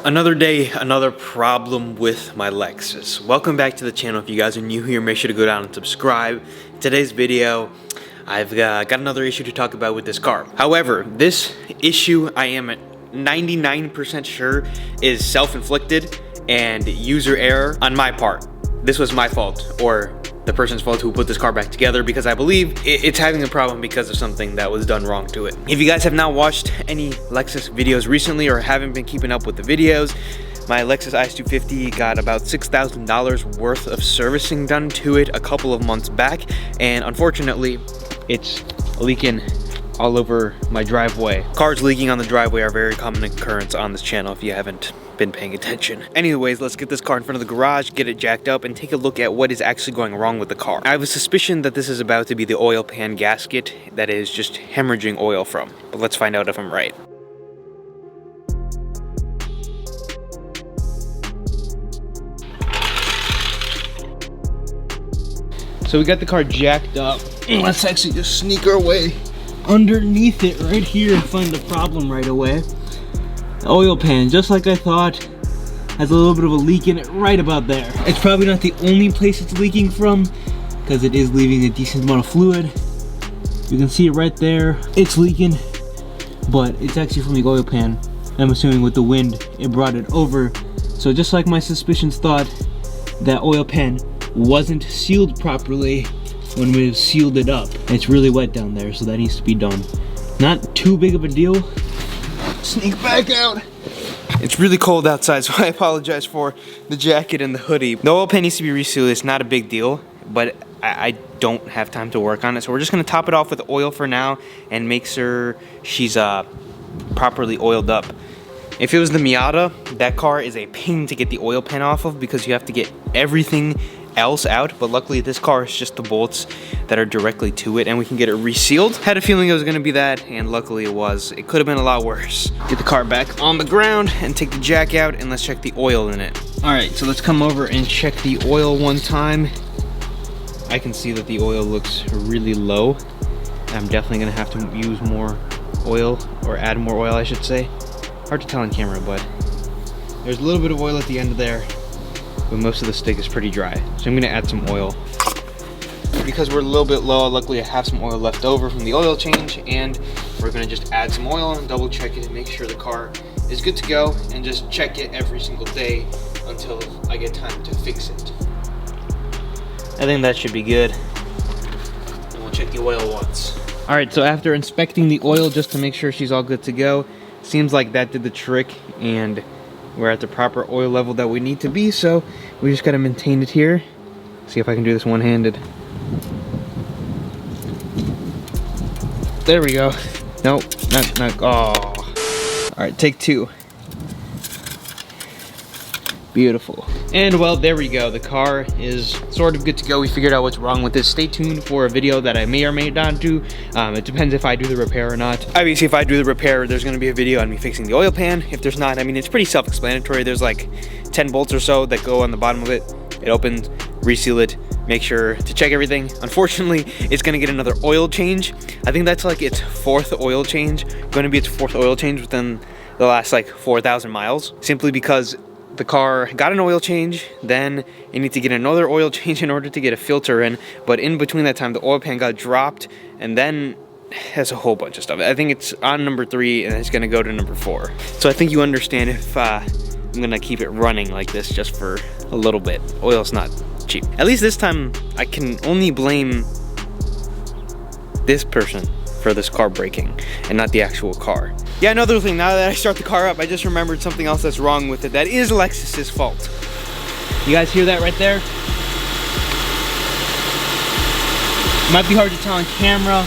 Another day, another problem with my Lexus. Welcome back to the channel. If you guys are new here, make sure to go down and subscribe. In today's video, I've got another issue to talk about with this car. However, this issue I am 99% sure is self-inflicted and user error on my part. This was my fault, or the person's fault who put this car back together, because I believe it's having a problem because of something that was done wrong to it. If you guys have not watched any Lexus videos recently or haven't been keeping up with the videos, my Lexus IS250 got about $6,000 worth of servicing done to it a couple of months back, and unfortunately, it's leaking all over my driveway. Cars leaking on the driveway are a very common occurrence on this channel if you haven't been paying attention. Anyways, let's get this car in front of the garage, get it jacked up, and take a look at what is actually going wrong with the car. I have a suspicion that this is about to be the oil pan gasket that is just hemorrhaging oil from, but let's find out if I'm right. So we got the car jacked up. Let's actually just sneak our way underneath it right here and find the problem right away. The oil pan, just like I thought, has a little bit of a leak in it right about there. It's probably not the only place it's leaking from, because it is leaving a decent amount of fluid. You can see it right there. It's leaking, but it's actually from the oil pan. I'm assuming with the wind, it brought it over. So just like my suspicions thought, that oil pan wasn't sealed properly when we sealed it up. It's really wet down there, so that needs to be done. Not too big of a deal. Sneak back out. It's really cold outside, so I apologize for the jacket and the hoodie. The oil pan needs to be resealed. It's not a big deal, but I don't have time to work on it, so we're just gonna top it off with oil for now and make sure she's properly oiled up. If it was the Miata, that car is a pain to get the oil pan off of because you have to get everything else out, but luckily this car is just the bolts that are directly to it and we can get it resealed. Had a feeling it was gonna be that, and luckily it was. It could have been a lot worse. Get the car back on the ground and take the jack out, and let's check the oil in it. All right, so let's come over and check the oil one time. I can see that the oil looks really low. I'm definitely gonna have to use more oil, or add more oil I should say. Hard to tell on camera, but there's a little bit of oil at the end there, but most of the stick is pretty dry. So I'm gonna add some oil. Because we're a little bit low, luckily I have some oil left over from the oil change, and we're gonna just add some oil and double check it and make sure the car is good to go, and just check it every single day until I get time to fix it. I think that should be good. And we'll check the oil once. All right, so after inspecting the oil just to make sure she's all good to go, seems like that did the trick, and we're at the proper oil level that we need to be, so we just gotta maintain it here. See if I can do this one-handed. There we go. Nope, not, oh. All right, take two. Beautiful. And well, there we go. The car is sort of good to go. We figured out what's wrong with this. Stay tuned for a video that I may or may not do. It depends if I do the repair or not. Obviously, if I do the repair, there's gonna be a video on me fixing the oil pan. If there's not, I mean, it's pretty self-explanatory. There's like 10 bolts or so that go on the bottom of it. It opens, reseal it, make sure to check everything. Unfortunately, it's gonna get another oil change. I think that's like its fourth oil change. Gonna be its fourth oil change within the last like 4,000 miles, simply because the car got an oil change, then it needs to get another oil change in order to get a filter in, but in between that time the oil pan got dropped, and then has a whole bunch of stuff. I think it's on number 3 and it's gonna go to number 4. So I think you understand if I'm gonna keep it running like this just for a little bit. Oil's not cheap. At least this time I can only blame this person for this car breaking and not the actual car. Yeah, another thing, now that I start the car up, I just remembered something else that's wrong with it. That is Lexus's fault. You guys hear that right there? Might be hard to tell on camera,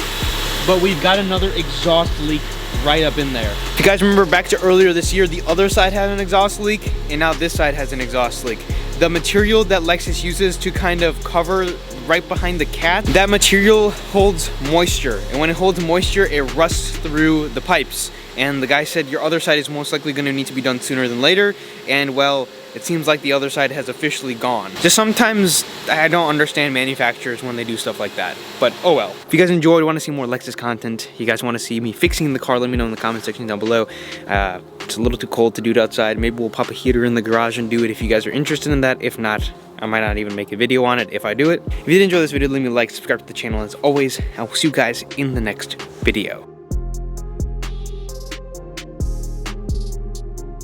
but we've got another exhaust leak right up in there. If you guys remember back to earlier this year, the other side had an exhaust leak, and now this side has an exhaust leak. The material that Lexus uses to kind of cover right behind the cat, that material holds moisture, and when it holds moisture, it rusts through the pipes. And the guy said your other side is most likely going to need to be done sooner than later, and well, it seems like the other side has officially gone. Just sometimes I don't understand manufacturers when they do stuff like that, but oh well. If you guys enjoyed, want to see more Lexus content, you guys want to see me fixing the car, let me know in the comment section down below. It's a little too cold to do it outside. Maybe we'll pop a heater in the garage and do it if you guys are interested in that. If not, I might not even make a video on it if I do it. If you did enjoy this video, leave me a like, subscribe to the channel. As always, I will see you guys in the next video.